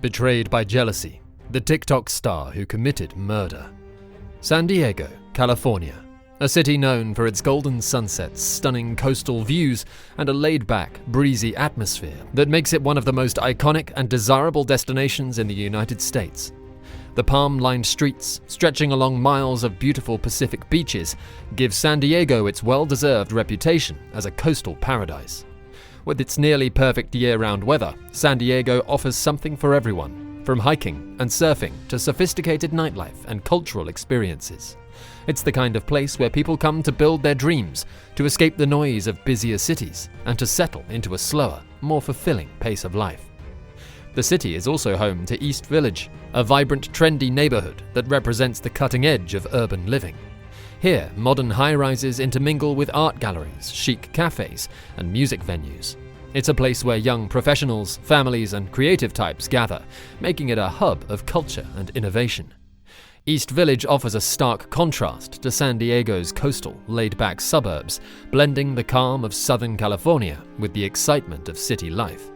betrayed by jealousy, the TikTok star who committed murder. San Diego, California, a city known for its golden sunsets, stunning coastal views, and a laid-back, breezy atmosphere that makes it one of the most iconic and desirable destinations in the United States. The palm-lined streets, stretching along miles of beautiful Pacific beaches, give San Diego its well-deserved reputation as a coastal paradise. With its nearly perfect year-round weather, San Diego offers something for everyone, from hiking and surfing to sophisticated nightlife and cultural experiences. It's the kind of place where people come to build their dreams, to escape the noise of busier cities, and to settle into a slower, more fulfilling pace of life. The city is also home to East Village, a vibrant, trendy neighborhood that represents the cutting edge of urban living. Here, modern high-rises intermingle with art galleries, chic cafes, and music venues. It's a place where young professionals, families, and creative types gather, making it a hub of culture and innovation. East Village offers a stark contrast to San Diego's coastal, laid-back suburbs, blending the calm of Southern California with the excitement of city life.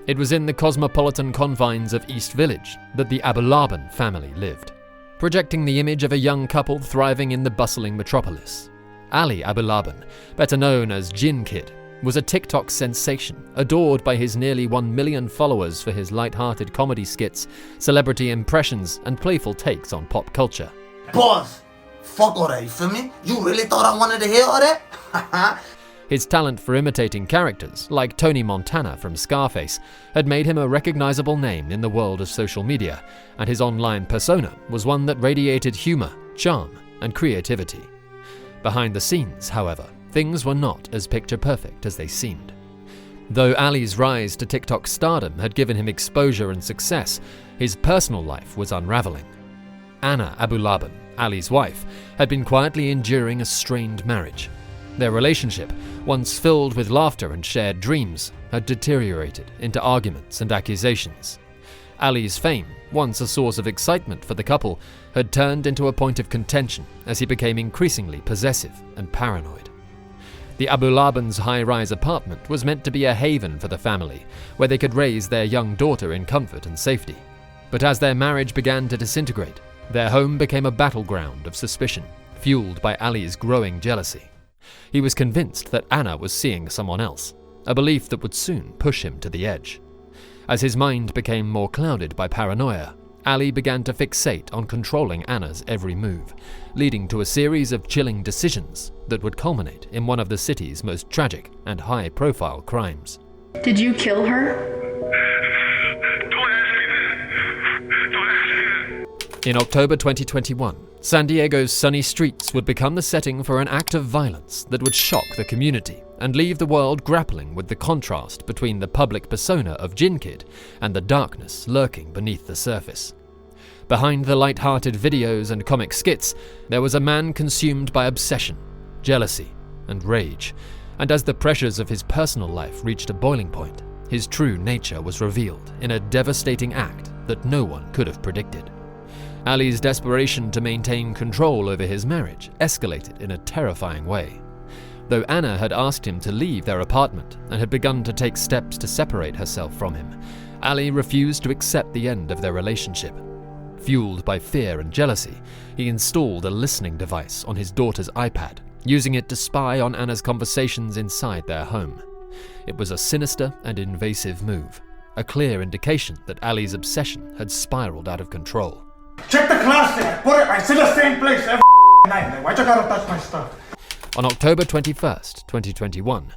It was in the cosmopolitan confines of East Village that the Abulaban family lived, projecting the image of a young couple thriving in the bustling metropolis. Ali Abulaban, better known as Jin Kid, was a TikTok sensation, adored by his nearly 1 million followers for his light-hearted comedy skits, celebrity impressions, and playful takes on pop culture. Boss, fuck all that, you feel me? You really thought I wanted to hear all that? His talent for imitating characters, like Tony Montana from Scarface, had made him a recognizable name in the world of social media, and his online persona was one that radiated humor, charm, and creativity. Behind the scenes, however, things were not as picture-perfect as they seemed. Though Ali's rise to TikTok stardom had given him exposure and success, his personal life was unraveling. Anna Abulaban, Ali's wife, had been quietly enduring a strained marriage. Their relationship, once filled with laughter and shared dreams, had deteriorated into arguments and accusations. Ali's fame, once a source of excitement for the couple, had turned into a point of contention as he became increasingly possessive and paranoid. The Abulaban's high-rise apartment was meant to be a haven for the family, where they could raise their young daughter in comfort and safety. But as their marriage began to disintegrate, their home became a battleground of suspicion, fueled by Ali's growing jealousy. He was convinced that Anna was seeing someone else, a belief that would soon push him to the edge. As his mind became more clouded by paranoia, Ali began to fixate on controlling Anna's every move, leading to a series of chilling decisions that would culminate in one of the city's most tragic and high-profile crimes. Did you kill her? Don't ask me that. Don't ask me that. In October 2021, San Diego's sunny streets would become the setting for an act of violence that would shock the community and leave the world grappling with the contrast between the public persona of Jin Kid and the darkness lurking beneath the surface. Behind the light-hearted videos and comic skits, there was a man consumed by obsession, jealousy, and rage, and as the pressures of his personal life reached a boiling point, his true nature was revealed in a devastating act that no one could have predicted. Ali's desperation to maintain control over his marriage escalated in a terrifying way. Though Anna had asked him to leave their apartment and had begun to take steps to separate herself from him, Ali refused to accept the end of their relationship. Fueled by fear and jealousy, he installed a listening device on his daughter's iPad, using it to spy on Anna's conversations inside their home. It was a sinister and invasive move, a clear indication that Ali's obsession had spiraled out of control. Check the closet! Put it, I see the same place every night. Why'd you gotta touch my stuff? On October 21st, 2021,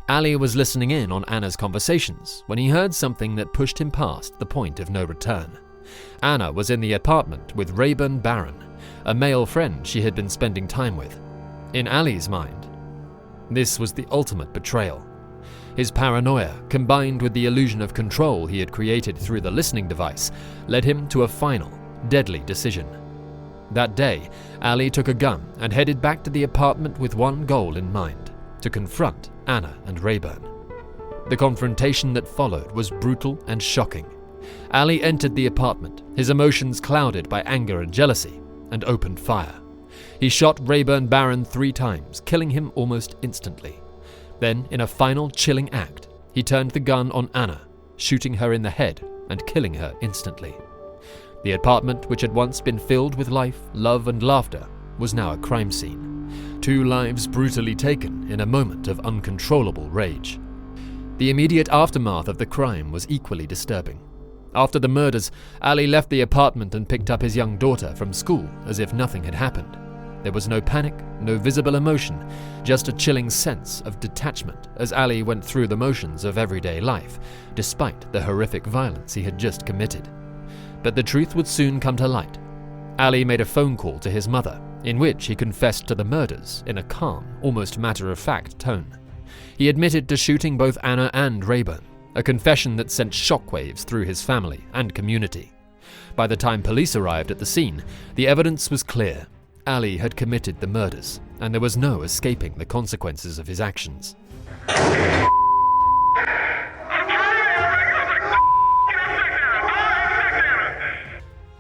Ali was listening in on Anna's conversations when he heard something that pushed him past the point of no return. Anna was in the apartment with Rayburn Barron, a male friend she had been spending time with. In Ali's mind, this was the ultimate betrayal. His paranoia, combined with the illusion of control he had created through the listening device, led him to a final, deadly decision. That day, Ali took a gun and headed back to the apartment with one goal in mind: to confront Anna and Rayburn. The confrontation that followed was brutal and shocking. Ali entered the apartment, his emotions clouded by anger and jealousy, and opened fire. He shot Rayburn Barron 3 times, killing him almost instantly. Then, in a final chilling act, he turned the gun on Anna, shooting her in the head and killing her instantly. The apartment, which had once been filled with life, love, and laughter, was now a crime scene. 2 lives brutally taken in a moment of uncontrollable rage. The immediate aftermath of the crime was equally disturbing. After the murders, Ali left the apartment and picked up his young daughter from school as if nothing had happened. There was no panic, no visible emotion, just a chilling sense of detachment as Ali went through the motions of everyday life, despite the horrific violence he had just committed. But the truth would soon come to light. Ali made a phone call to his mother, in which he confessed to the murders in a calm, almost matter-of-fact tone. He admitted to shooting both Anna and Rayburn, a confession that sent shockwaves through his family and community. By the time police arrived at the scene, the evidence was clear. Ali had committed the murders, and there was no escaping the consequences of his actions.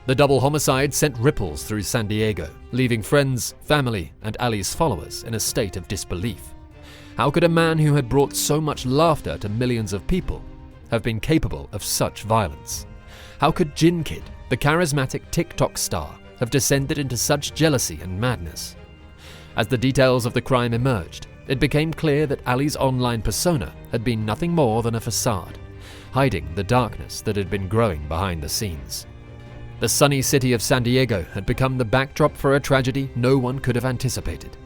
The double homicide sent ripples through San Diego, leaving friends, family, and Ali's followers in a state of disbelief. How could a man who had brought so much laughter to millions of people have been capable of such violence? How could Jin Kid, the charismatic TikTok star, have descended into such jealousy and madness? As the details of the crime emerged, it became clear that Ali's online persona had been nothing more than a facade, hiding the darkness that had been growing behind the scenes. The sunny city of San Diego had become the backdrop for a tragedy no one could have anticipated.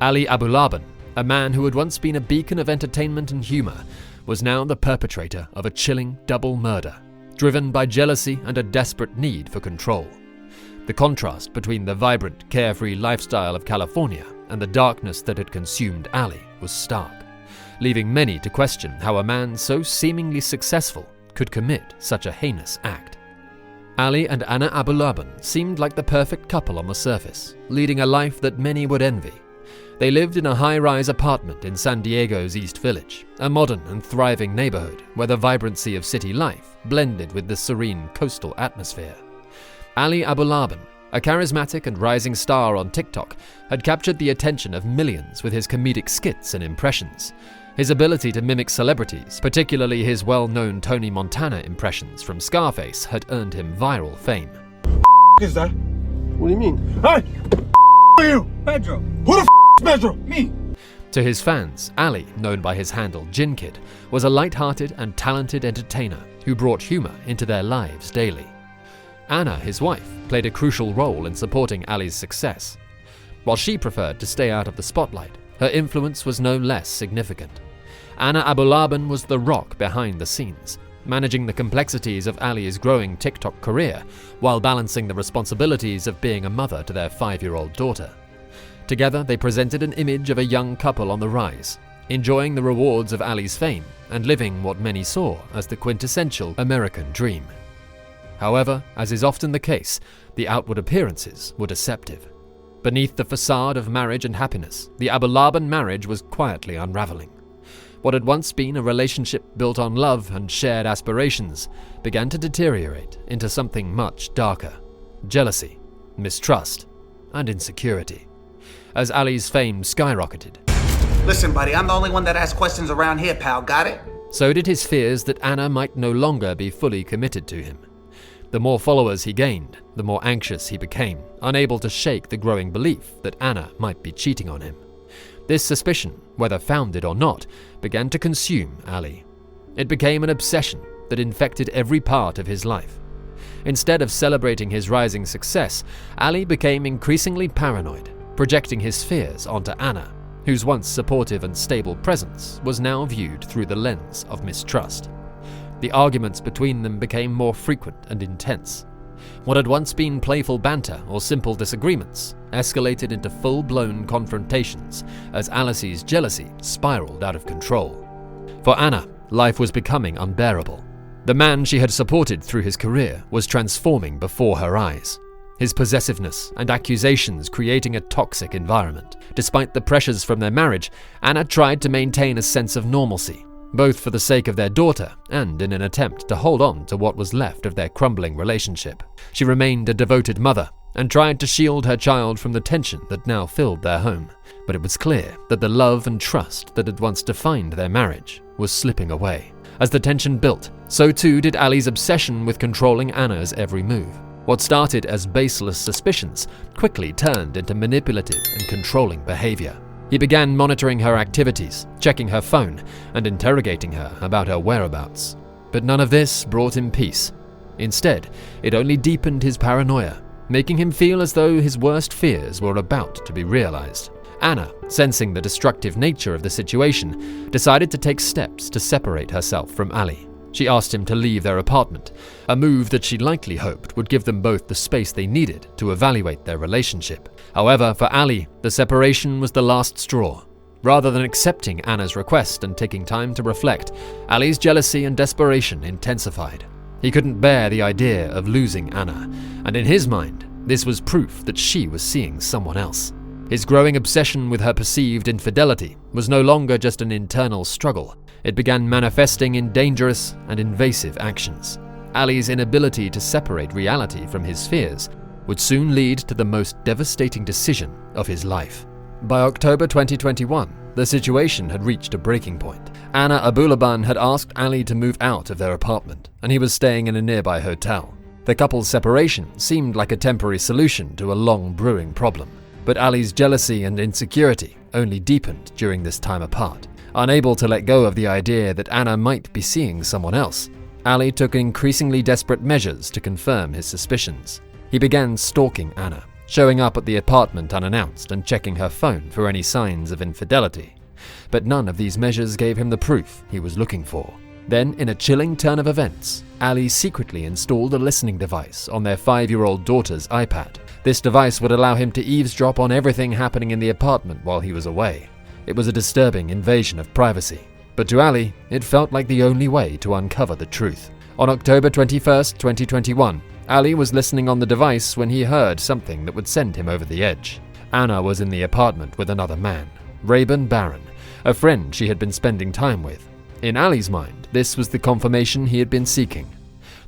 Ali Abulaban, a man who had once been a beacon of entertainment and humor, was now the perpetrator of a chilling double murder, driven by jealousy and a desperate need for control. The contrast between the vibrant, carefree lifestyle of California and the darkness that had consumed Ali was stark, leaving many to question how a man so seemingly successful could commit such a heinous act. Ali and Anna Abulaban seemed like the perfect couple on the surface, leading a life that many would envy. They lived in a high-rise apartment in San Diego's East Village, a modern and thriving neighborhood where the vibrancy of city life blended with the serene coastal atmosphere. Ali Abulaban, a charismatic and rising star on TikTok, had captured the attention of millions with his comedic skits and impressions. His ability to mimic celebrities, particularly his well-known Tony Montana impressions from Scarface, had earned him viral fame. Is that? What do you mean? Hey! Are you? Pedro. Who the is Pedro? Me. To his fans, Ali, known by his handle Jin Kid, was a light-hearted and talented entertainer who brought humor into their lives daily. Anna, his wife, played a crucial role in supporting Ali's success. While she preferred to stay out of the spotlight, her influence was no less significant. Anna Abulaban was the rock behind the scenes, managing the complexities of Ali's growing TikTok career while balancing the responsibilities of being a mother to their 5-year-old daughter. Together, they presented an image of a young couple on the rise, enjoying the rewards of Ali's fame and living what many saw as the quintessential American dream. However, as is often the case, the outward appearances were deceptive. Beneath the facade of marriage and happiness, the Abulaban marriage was quietly unraveling. What had once been a relationship built on love and shared aspirations began to deteriorate into something much darker: jealousy, mistrust, and insecurity. As Ali's fame skyrocketed, Listen, buddy, I'm the only one that asks questions around here, pal. Got it? so did his fears that Anna might no longer be fully committed to him. The more followers he gained, the more anxious he became, unable to shake the growing belief that Anna might be cheating on him. This suspicion, whether founded or not, began to consume Ali. It became an obsession that infected every part of his life. Instead of celebrating his rising success, Ali became increasingly paranoid, projecting his fears onto Anna, whose once supportive and stable presence was now viewed through the lens of mistrust. The arguments between them became more frequent and intense. What had once been playful banter or simple disagreements escalated into full-blown confrontations as Alice's jealousy spiraled out of control. For Anna, life was becoming unbearable. The man she had supported through his career was transforming before her eyes, his possessiveness and accusations creating a toxic environment. Despite the pressures from their marriage, Anna tried to maintain a sense of normalcy, both for the sake of their daughter and in an attempt to hold on to what was left of their crumbling relationship. She remained a devoted mother and tried to shield her child from the tension that now filled their home. But it was clear that the love and trust that had once defined their marriage was slipping away. As the tension built, so too did Ali's obsession with controlling Anna's every move. What started as baseless suspicions quickly turned into manipulative and controlling behavior. He began monitoring her activities, checking her phone, and interrogating her about her whereabouts. But none of this brought him peace. Instead, it only deepened his paranoia, making him feel as though his worst fears were about to be realized. Anna, sensing the destructive nature of the situation, decided to take steps to separate herself from Ali. She asked him to leave their apartment, a move that she likely hoped would give them both the space they needed to evaluate their relationship. However, for Ali, the separation was the last straw. Rather than accepting Anna's request and taking time to reflect, Ali's jealousy and desperation intensified. He couldn't bear the idea of losing Anna, and in his mind, this was proof that she was seeing someone else. His growing obsession with her perceived infidelity was no longer just an internal struggle. It began manifesting in dangerous and invasive actions. Ali's inability to separate reality from his fears would soon lead to the most devastating decision of his life. By October 2021, the situation had reached a breaking point. Ali Abulaban had asked Ali to move out of their apartment, and he was staying in a nearby hotel. The couple's separation seemed like a temporary solution to a long brewing problem, but Ali's jealousy and insecurity only deepened during this time apart. Unable to let go of the idea that Anna might be seeing someone else, Ali took increasingly desperate measures to confirm his suspicions. He began stalking Anna, showing up at the apartment unannounced and checking her phone for any signs of infidelity. But none of these measures gave him the proof he was looking for. Then, in a chilling turn of events, Ali secretly installed a listening device on their 5-year-old daughter's iPad. This device would allow him to eavesdrop on everything happening in the apartment while he was away. It was a disturbing invasion of privacy, but to Ali, it felt like the only way to uncover the truth. On October 21st, 2021, Ali was listening on the device when he heard something that would send him over the edge. Anna was in the apartment with another man, Rayburn Barron, a friend she had been spending time with. In Ali's mind, this was the confirmation he had been seeking,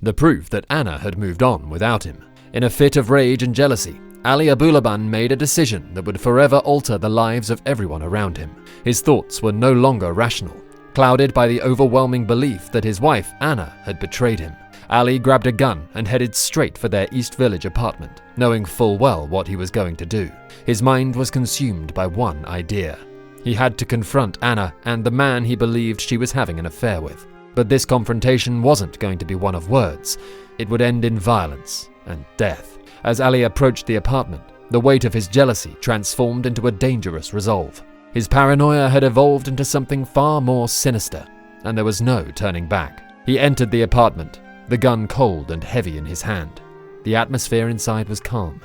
the proof that Anna had moved on without him. In a fit of rage and jealousy, Ali Abulaban made a decision that would forever alter the lives of everyone around him. His thoughts were no longer rational, clouded by the overwhelming belief that his wife, Anna, had betrayed him. Ali grabbed a gun and headed straight for their East Village apartment, knowing full well what he was going to do. His mind was consumed by one idea. He had to confront Anna and the man he believed she was having an affair with. But this confrontation wasn't going to be one of words. It would end in violence and death. As Ali approached the apartment, the weight of his jealousy transformed into a dangerous resolve. His paranoia had evolved into something far more sinister, and there was no turning back. He entered the apartment, the gun cold and heavy in his hand. The atmosphere inside was calm,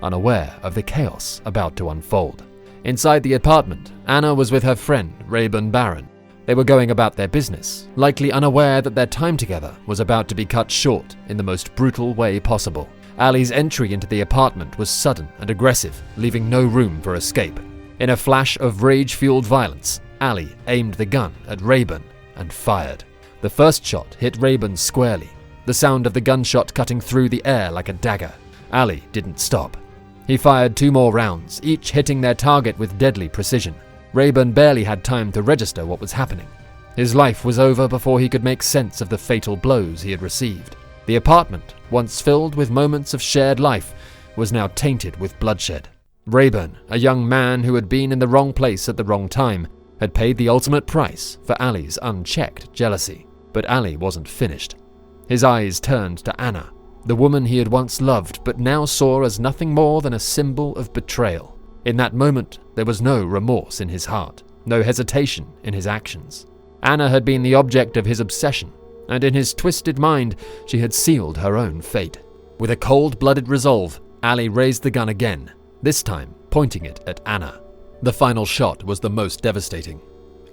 unaware of the chaos about to unfold. Inside the apartment, Anna was with her friend, Rayburn Barron. They were going about their business, likely unaware that their time together was about to be cut short in the most brutal way possible. Ali's entry into the apartment was sudden and aggressive, leaving no room for escape. In a flash of rage-fueled violence, Ali aimed the gun at Rayburn and fired. The first shot hit Rayburn squarely, the sound of the gunshot cutting through the air like a dagger. Ali didn't stop. He fired 2 more rounds, each hitting their target with deadly precision. Rayburn barely had time to register what was happening. His life was over before he could make sense of the fatal blows he had received. The apartment, once filled with moments of shared life, was now tainted with bloodshed. Rayburn, a young man who had been in the wrong place at the wrong time, had paid the ultimate price for Ali's unchecked jealousy. But Ali wasn't finished. His eyes turned to Anna, the woman he had once loved but now saw as nothing more than a symbol of betrayal. In that moment, there was no remorse in his heart, no hesitation in his actions. Anna had been the object of his obsession, and in his twisted mind, she had sealed her own fate. With a cold-blooded resolve, Ali raised the gun again, this time pointing it at Anna. The final shot was the most devastating.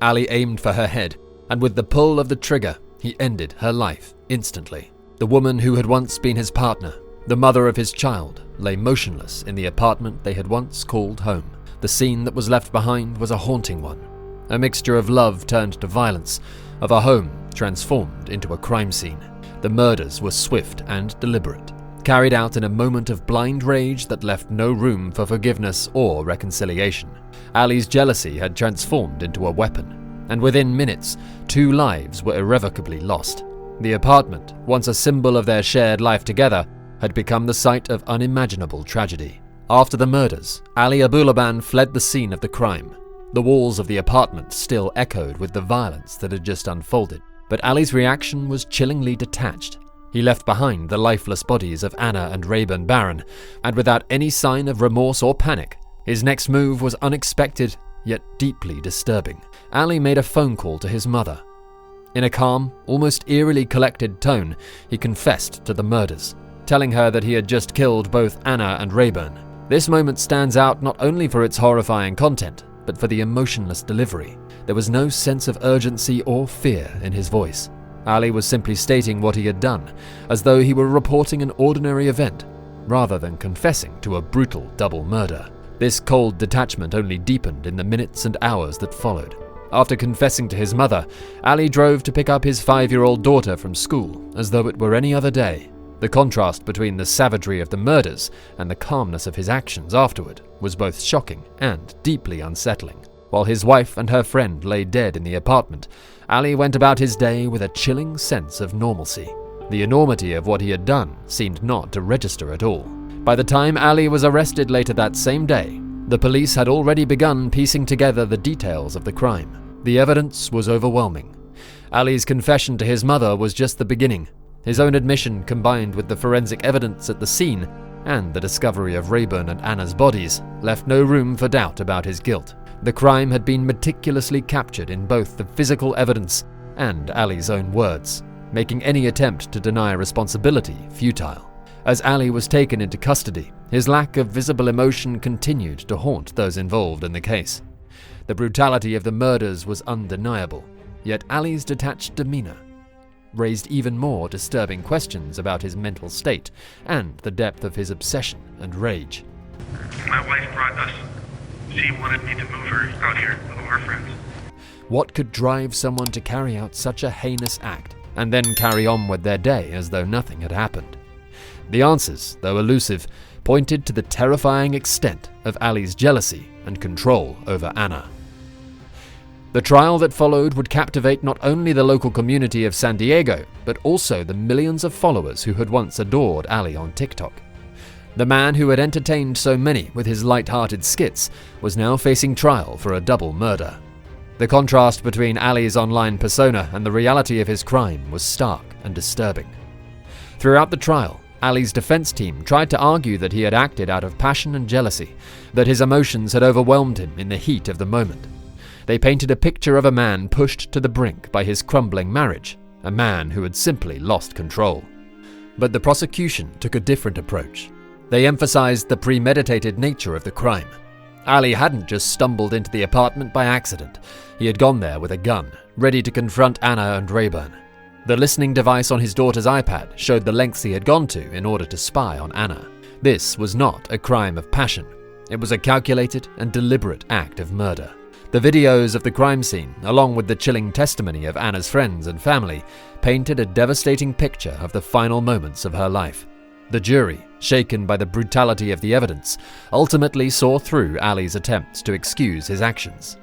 Ali aimed for her head, and with the pull of the trigger, he ended her life instantly. The woman who had once been his partner, the mother of his child, lay motionless in the apartment they had once called home. The scene that was left behind was a haunting one. A mixture of love turned to violence, of a home transformed into a crime scene. The murders were swift and deliberate, carried out in a moment of blind rage that left no room for forgiveness or reconciliation. Ali's jealousy had transformed into a weapon, and within minutes, 2 lives were irrevocably lost. The apartment, once a symbol of their shared life together, had become the site of unimaginable tragedy. After the murders, Ali Abulaban fled the scene of the crime. The walls of the apartment still echoed with the violence that had just unfolded, but Ali's reaction was chillingly detached. He left behind the lifeless bodies of Anna and Rayburn Barron, and without any sign of remorse or panic, his next move was unexpected yet deeply disturbing. Ali made a phone call to his mother. In a calm, almost eerily collected tone, he confessed to the murders, telling her that he had just killed both Anna and Rayburn. This moment stands out not only for its horrifying content, but for the emotionless delivery. There was no sense of urgency or fear in his voice. Ali was simply stating what he had done, as though he were reporting an ordinary event, rather than confessing to a brutal double murder. This cold detachment only deepened in the minutes and hours that followed. After confessing to his mother, Ali drove to pick up his 5-year-old daughter from school, as though it were any other day. The contrast between the savagery of the murders and the calmness of his actions afterward was both shocking and deeply unsettling. While his wife and her friend lay dead in the apartment, Ali went about his day with a chilling sense of normalcy. The enormity of what he had done seemed not to register at all. By the time Ali was arrested later that same day, the police had already begun piecing together the details of the crime. The evidence was overwhelming. Ali's confession to his mother was just the beginning. His own admission, combined with the forensic evidence at the scene and the discovery of Rayburn and Anna's bodies, left no room for doubt about his guilt. The crime had been meticulously captured in both the physical evidence and Ali's own words, making any attempt to deny responsibility futile. As Ali was taken into custody, his lack of visible emotion continued to haunt those involved in the case. The brutality of the murders was undeniable, yet Ali's detached demeanor raised even more disturbing questions about his mental state and the depth of his obsession and rage. My wife brought us. She wanted me to move her out here with all her friends. What could drive someone to carry out such a heinous act and then carry on with their day as though nothing had happened? The answers, though elusive, pointed to the terrifying extent of Ali's jealousy and control over Anna. The trial that followed would captivate not only the local community of San Diego, but also the millions of followers who had once adored Ali on TikTok. The man who had entertained so many with his light-hearted skits was now facing trial for a double murder. The contrast between Ali's online persona and the reality of his crime was stark and disturbing. Throughout the trial, Ali's defense team tried to argue that he had acted out of passion and jealousy, that his emotions had overwhelmed him in the heat of the moment. They painted a picture of a man pushed to the brink by his crumbling marriage, a man who had simply lost control. But the prosecution took a different approach. They emphasized the premeditated nature of the crime. Ali hadn't just stumbled into the apartment by accident. He had gone there with a gun, ready to confront Anna and Rayburn. The listening device on his daughter's iPad showed the lengths he had gone to in order to spy on Anna. This was not a crime of passion. It was a calculated and deliberate act of murder. The videos of the crime scene, along with the chilling testimony of Anna's friends and family, painted a devastating picture of the final moments of her life. The jury, shaken by the brutality of the evidence, ultimately saw through Ali's attempts to excuse his actions.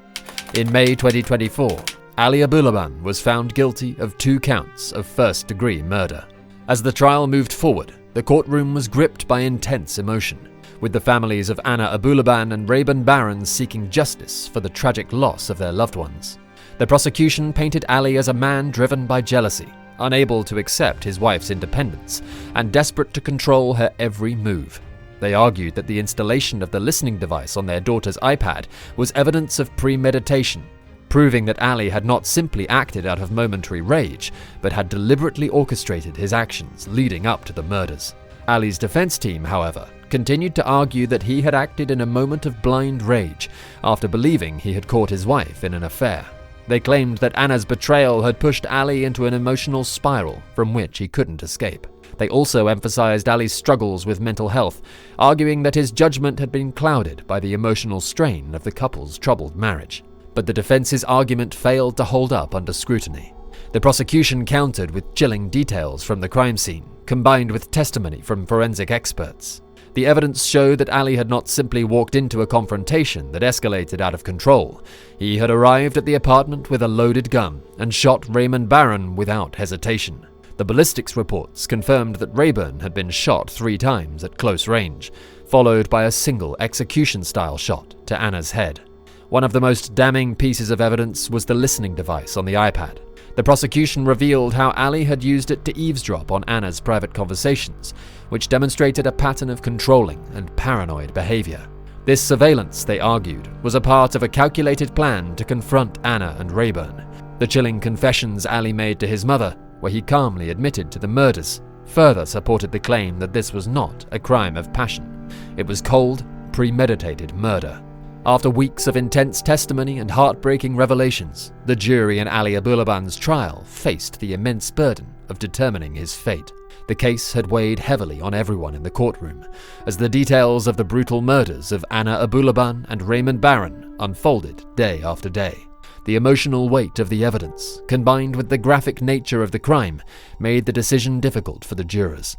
In May 2024, Ali Abulaban was found guilty of 2 counts of first-degree murder. As the trial moved forward, the courtroom was gripped by intense emotion, with the families of Anna Abulaban and Rayburn Barron seeking justice for the tragic loss of their loved ones. The prosecution painted Ali as a man driven by jealousy, unable to accept his wife's independence, and desperate to control her every move. They argued that the installation of the listening device on their daughter's iPad was evidence of premeditation, proving that Ali had not simply acted out of momentary rage, but had deliberately orchestrated his actions leading up to the murders. Ali's defense team, however, continued to argue that he had acted in a moment of blind rage after believing he had caught his wife in an affair. They claimed that Anna's betrayal had pushed Ali into an emotional spiral from which he couldn't escape. They also emphasized Ali's struggles with mental health, arguing that his judgment had been clouded by the emotional strain of the couple's troubled marriage. But the defense's argument failed to hold up under scrutiny. The prosecution countered with chilling details from the crime scene, combined with testimony from forensic experts. The evidence showed that Ali had not simply walked into a confrontation that escalated out of control. He had arrived at the apartment with a loaded gun and shot Raymond Barron without hesitation. The ballistics reports confirmed that Rayburn had been shot 3 times at close range, followed by a single execution-style shot to Anna's head. One of the most damning pieces of evidence was the listening device on the iPad. The prosecution revealed how Ali had used it to eavesdrop on Anna's private conversations, which demonstrated a pattern of controlling and paranoid behavior. This surveillance, they argued, was a part of a calculated plan to confront Anna and Rayburn. The chilling confessions Ali made to his mother, where he calmly admitted to the murders, further supported the claim that this was not a crime of passion. It was cold, premeditated murder. After weeks of intense testimony and heartbreaking revelations, the jury in Ali Abulaban's trial faced the immense burden of determining his fate. The case had weighed heavily on everyone in the courtroom, as the details of the brutal murders of Anna Abulaban and Raymond Barron unfolded day after day. The emotional weight of the evidence, combined with the graphic nature of the crime, made the decision difficult for the jurors.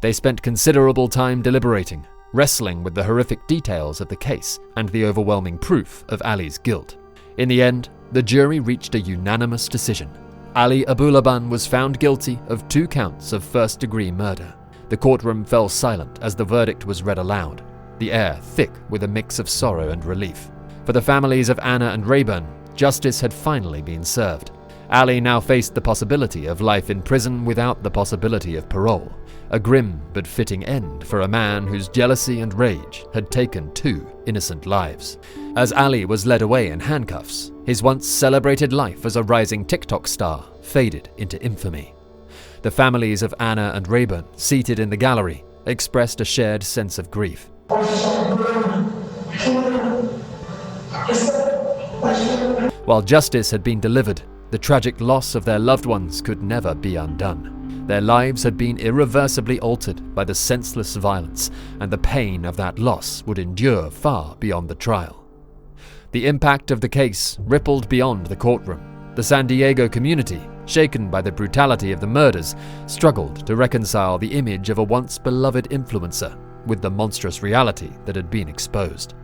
They spent considerable time deliberating, wrestling with the horrific details of the case and the overwhelming proof of Ali's guilt. In the end, the jury reached a unanimous decision. Ali Abulaban was found guilty of 2 counts of first-degree murder. The courtroom fell silent as the verdict was read aloud, the air thick with a mix of sorrow and relief. For the families of Anna and Rayburn, justice had finally been served. Ali now faced the possibility of life in prison without the possibility of parole, a grim but fitting end for a man whose jealousy and rage had taken 2 innocent lives. As Ali was led away in handcuffs, his once celebrated life as a rising TikTok star faded into infamy. The families of Anna and Rayburn, seated in the gallery, expressed a shared sense of grief. While justice had been delivered, the tragic loss of their loved ones could never be undone. Their lives had been irreversibly altered by the senseless violence, and the pain of that loss would endure far beyond the trial. The impact of the case rippled beyond the courtroom. The San Diego community, shaken by the brutality of the murders, struggled to reconcile the image of a once beloved influencer with the monstrous reality that had been exposed.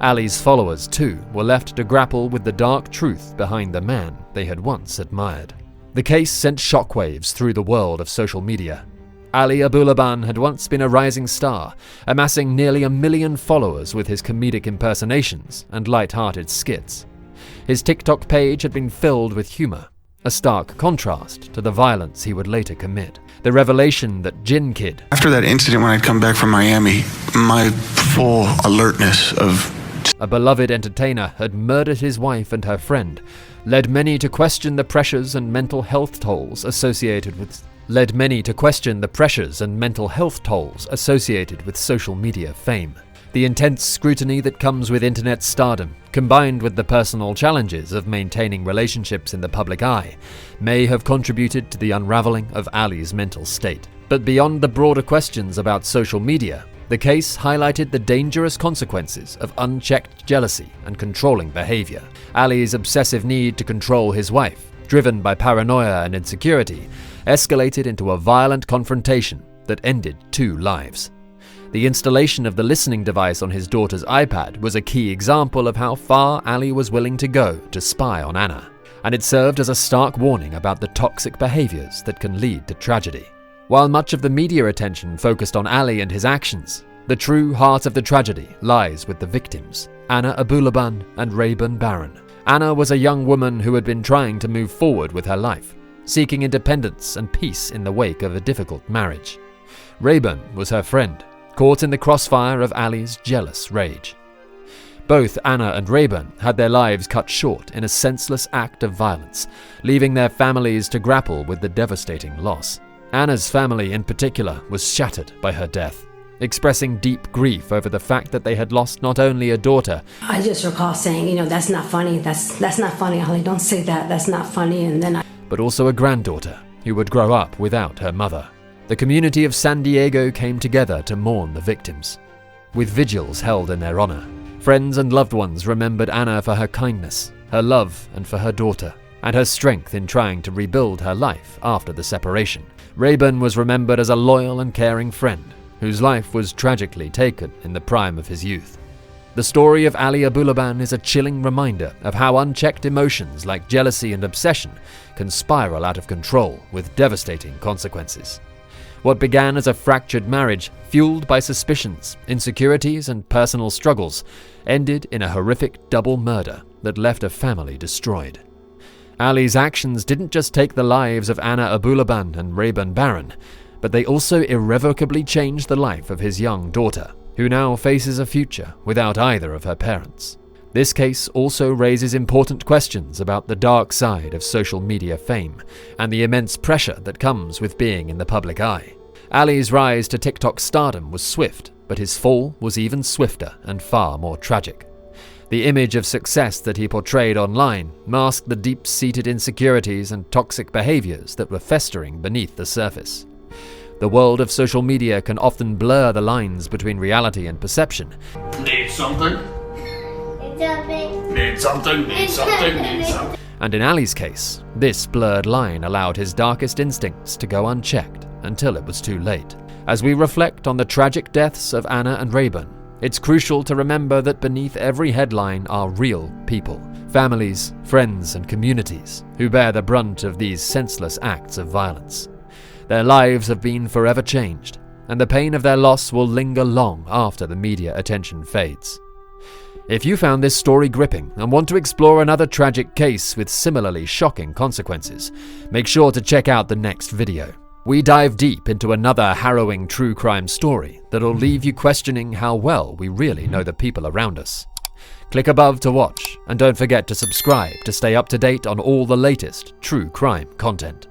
Ali's followers, too, were left to grapple with the dark truth behind the man they had once admired. The case sent shockwaves through the world of social media. Ali Abulaban had once been a rising star, amassing nearly 1 million followers with his comedic impersonations and light-hearted skits. His TikTok page had been filled with humor, a stark contrast to the violence he would later commit. The revelation that Gin Kid, after that incident when I'd come back from Miami, my full alertness of a beloved entertainer, had murdered his wife and her friend, led many to question the pressures and mental health tolls associated with social media fame. The intense scrutiny that comes with internet stardom, combined with the personal challenges of maintaining relationships in the public eye, may have contributed to the unraveling of Ali's mental state. But beyond the broader questions about social media, the case highlighted the dangerous consequences of unchecked jealousy and controlling behavior. Ali's obsessive need to control his wife, driven by paranoia and insecurity, escalated into a violent confrontation that ended 2 lives. The installation of the listening device on his daughter's iPad was a key example of how far Ali was willing to go to spy on Anna, and it served as a stark warning about the toxic behaviors that can lead to tragedy. While much of the media attention focused on Ali and his actions, the true heart of the tragedy lies with the victims, Anna Abulaban and Rayburn Barron. Anna was a young woman who had been trying to move forward with her life, seeking independence and peace in the wake of a difficult marriage. Rayburn was her friend, caught in the crossfire of Ali's jealous rage. Both Anna and Rayburn had their lives cut short in a senseless act of violence, leaving their families to grapple with the devastating loss. Anna's family in particular was shattered by her death, expressing deep grief over the fact that they had lost not only a daughter. I just recall saying, that's not funny, that's not funny, Ali, don't say that, that's not funny, and then but also a granddaughter who would grow up without her mother. The community of San Diego came together to mourn the victims, with vigils held in their honor. Friends and loved ones remembered Anna for her kindness, her love, and for her daughter, and her strength in trying to rebuild her life after the separation. Rayburn was remembered as a loyal and caring friend, whose life was tragically taken in the prime of his youth. The story of Ali Abulaban is a chilling reminder of how unchecked emotions like jealousy and obsession can spiral out of control with devastating consequences. What began as a fractured marriage, fueled by suspicions, insecurities, and personal struggles, ended in a horrific double murder that left a family destroyed. Ali's actions didn't just take the lives of Anna Abulaban and Rayban Barron, but they also irrevocably changed the life of his young daughter, who now faces a future without either of her parents. This case also raises important questions about the dark side of social media fame and the immense pressure that comes with being in the public eye. Ali's rise to TikTok stardom was swift, but his fall was even swifter and far more tragic. The image of success that he portrayed online masked the deep-seated insecurities and toxic behaviors that were festering beneath the surface. The world of social media can often blur the lines between reality and perception. Need something? Need something? Need something? Need something? And in Ali's case, this blurred line allowed his darkest instincts to go unchecked until it was too late. As we reflect on the tragic deaths of Anna and Rayban, it's crucial to remember that beneath every headline are real people, families, friends, and communities who bear the brunt of these senseless acts of violence. Their lives have been forever changed, and the pain of their loss will linger long after the media attention fades. If you found this story gripping and want to explore another tragic case with similarly shocking consequences, make sure to check out the next video. We dive deep into another harrowing true crime story that'll leave you questioning how well we really know the people around us. Click above to watch, and don't forget to subscribe to stay up to date on all the latest true crime content.